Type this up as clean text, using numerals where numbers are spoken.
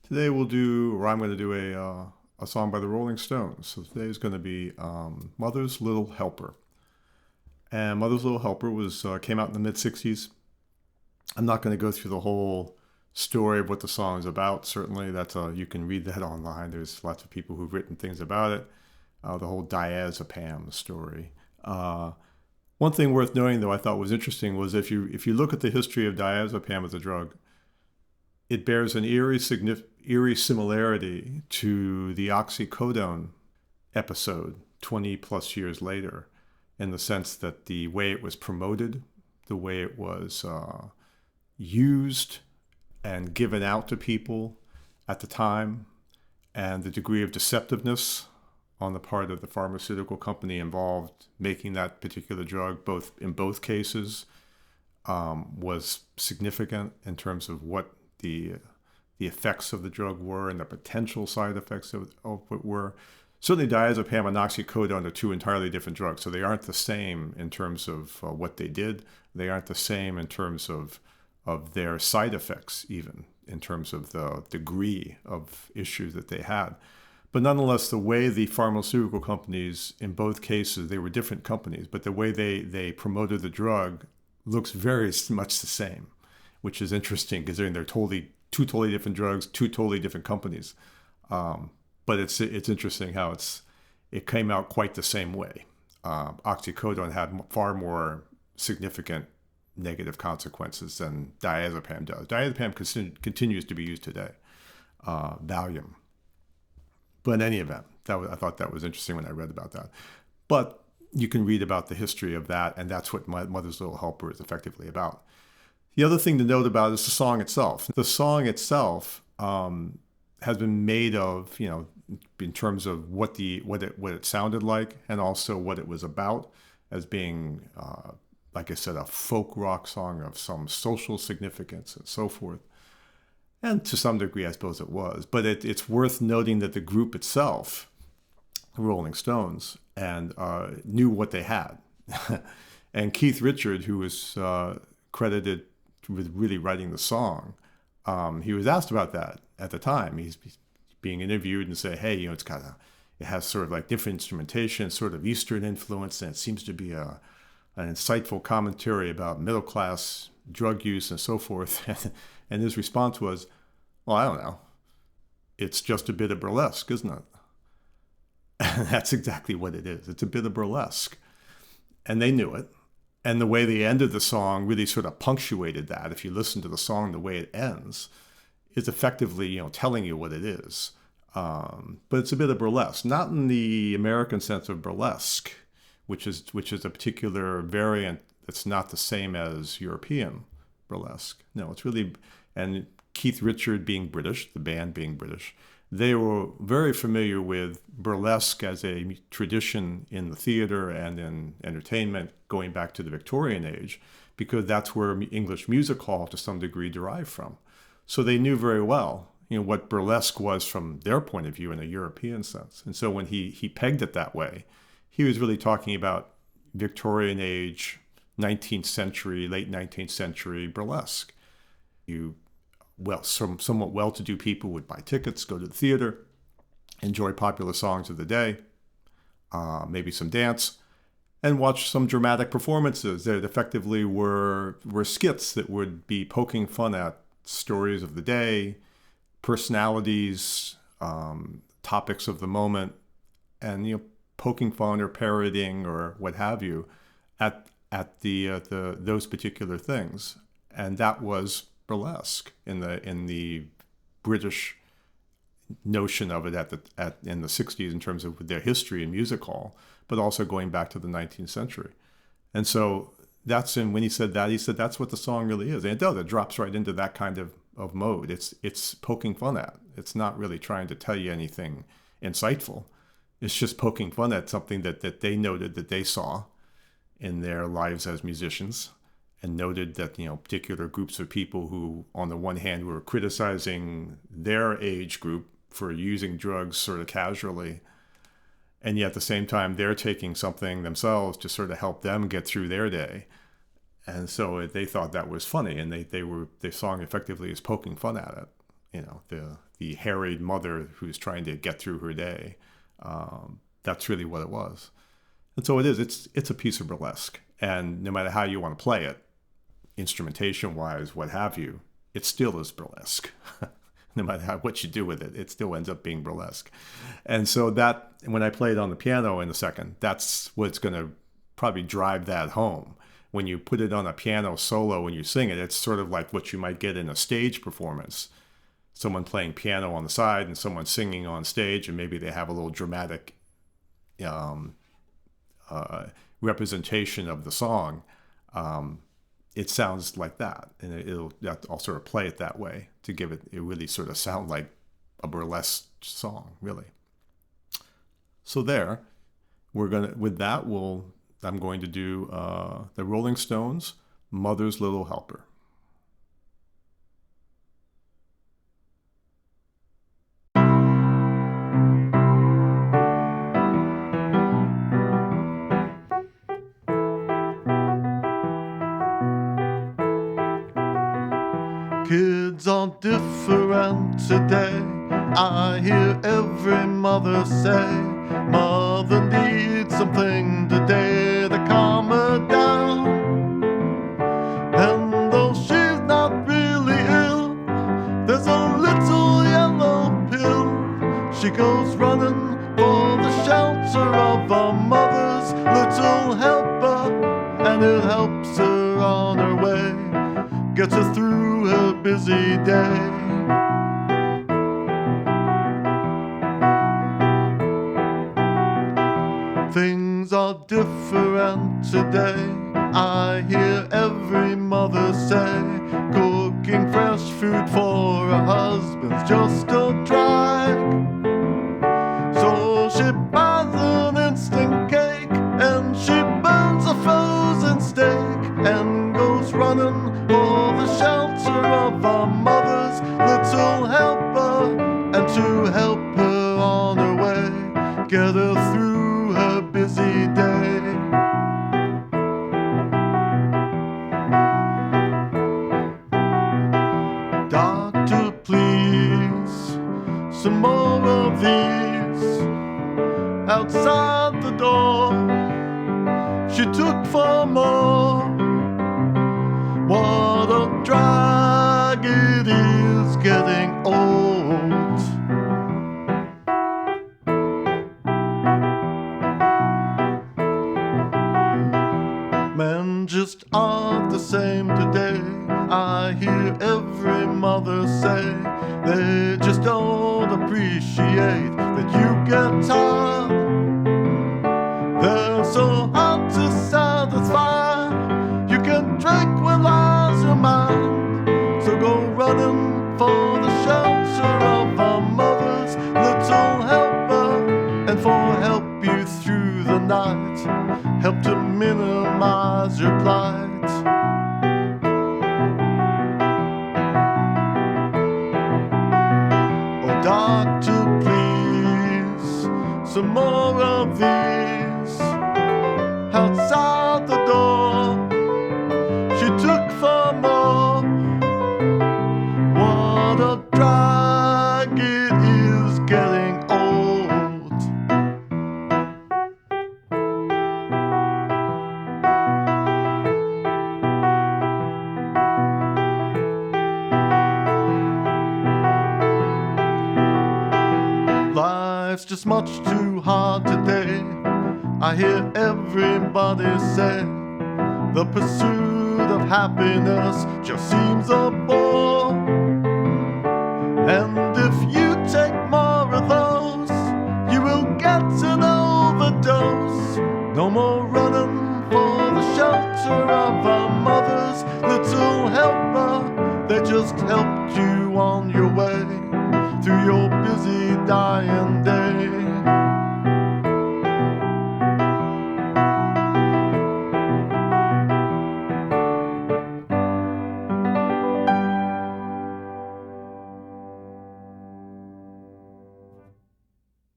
Today I'm going to do a song by the Rolling Stones. So today's going to be Mother's Little Helper. And Mother's Little Helper was came out in the mid '60s. I'm not going to go through the whole story of what the song is about. Certainly, you can read that online. There's lots of people who've written things about it. The whole diazepam story. One thing worth noting, though, I thought was interesting was if you look at the history of diazepam as a drug, it bears an eerie similarity to the oxycodone episode 20 plus years later, in the sense that the way it was promoted, the way it was used and given out to people at the time, and the degree of deceptiveness on the part of the pharmaceutical company involved making that particular drug, in both cases, was significant in terms of what the effects of the drug were and the potential side effects of it were. Certainly diazepam and oxycodone are two entirely different drugs, so they aren't the same in terms of what they did. They aren't the same in terms of their side effects, even in terms of the degree of issues that they had. But nonetheless, the way the pharmaceutical companies, in both cases, they were different companies, but the way they promoted the drug looks very much the same, which is interesting considering they're two totally different drugs, two totally different companies. But it's interesting how it came out quite the same way. Oxycodone had far more significant negative consequences than diazepam does. Diazepam continues to be used today. Valium. But in any event, I thought that was interesting when I read about that. But you can read about the history of that, and that's what Mother's Little Helper is effectively about. The other thing to note about is the song itself. The song itself has been made of, in terms of what it sounded like, and also what it was about, as being, like I said, a folk rock song of some social significance and so forth. And to some degree, I suppose it was. But it's worth noting that the group itself, the Rolling Stones, and knew what they had. And Keith Richard, who was credited with really writing the song, he was asked about that at the time. He's being interviewed and say, hey, it has sort of like different instrumentation, sort of Eastern influence, and it seems to be an insightful commentary about middle class drug use and so forth. And his response was, well, I don't know. It's just a bit of burlesque, isn't it? And that's exactly what it is. It's a bit of burlesque. And they knew it. And the way they ended the song really sort of punctuated that. If you listen to the song, the way it ends is effectively, telling you what it is. But it's a bit of burlesque, not in the American sense of burlesque, which is a particular variant that's not the same as European burlesque. No, it's really, and Keith Richard being British, the band being British, they were very familiar with burlesque as a tradition in the theater and in entertainment going back to the Victorian age, because that's where English music hall to some degree derived from. So they knew very well, what burlesque was from their point of view in a European sense. And so when he pegged it that way, he was really talking about Victorian age, 19th century, late 19th century burlesque. Some somewhat well-to-do people would buy tickets, go to the theater, enjoy popular songs of the day, maybe some dance, and watch some dramatic performances that effectively were skits that would be poking fun at stories of the day, personalities, topics of the moment, and poking fun or parodying or what have you at those particular things. And that was burlesque in the British notion of it in the 60s in terms of their history in music hall, but also going back to the 19th century. And so when he said that's what the song really is. And it does, it drops right into that kind of mode. It's poking fun at. It's not really trying to tell you anything insightful. It's just poking fun at something that they noted that they saw in their lives as musicians, and noted that particular groups of people who, on the one hand, were criticizing their age group for using drugs sort of casually, and yet at the same time they're taking something themselves to sort of help them get through their day. And so they thought that was funny, and the song effectively is poking fun at it. the harried mother who's trying to get through her day. That's really what it was. And so it is. It's a piece of burlesque. And no matter how you want to play it, instrumentation-wise, what have you, it still is burlesque. No matter what you do with it, it still ends up being burlesque. And so that, when I play it on the piano in a second, that's what's going to probably drive that home. When you put it on a piano solo when you sing it, it's sort of like what you might get in a stage performance. Someone playing piano on the side and someone singing on stage, and maybe they have a little dramatic representation of the song. It sounds like that, and I'll sort of play it that way to give it really sort of sound like a burlesque song, really. So there, I'm going to do the Rolling Stones, Mother's Little Helper. Kids are different today. I hear every mother say, mother needs something today to calm her down. And though she's not really ill, there's a little yellow pill. She goes running for the shelter of a mother's little helper, and it helps her on her way, gets her through her busy day. Things are different today. I hear every mother say, cooking fresh food for her husband's just a drag. So she buys an instant cake, and she burns a frozen steak, and goes running for the shelter of a mother's little helper, and to help her on her way, get her through her busy day. Doctor, please, some more of these. Outside the door, she took for more. What a drag it is getting old. Men just aren't the same today. I hear every mother say, they just don't appreciate that you get tired. They're so hard to satisfy. You can drink with eyes your mind. So go running for the shelter of a mother's little helper, and for help you through the night, help to minimize your plight. Oh, doctor, please, some more of these. Outside the door, she took for more. What a drag it is getting old. Life's just much too hard today. I hear everybody say, the pursuit of happiness just seems a bore. And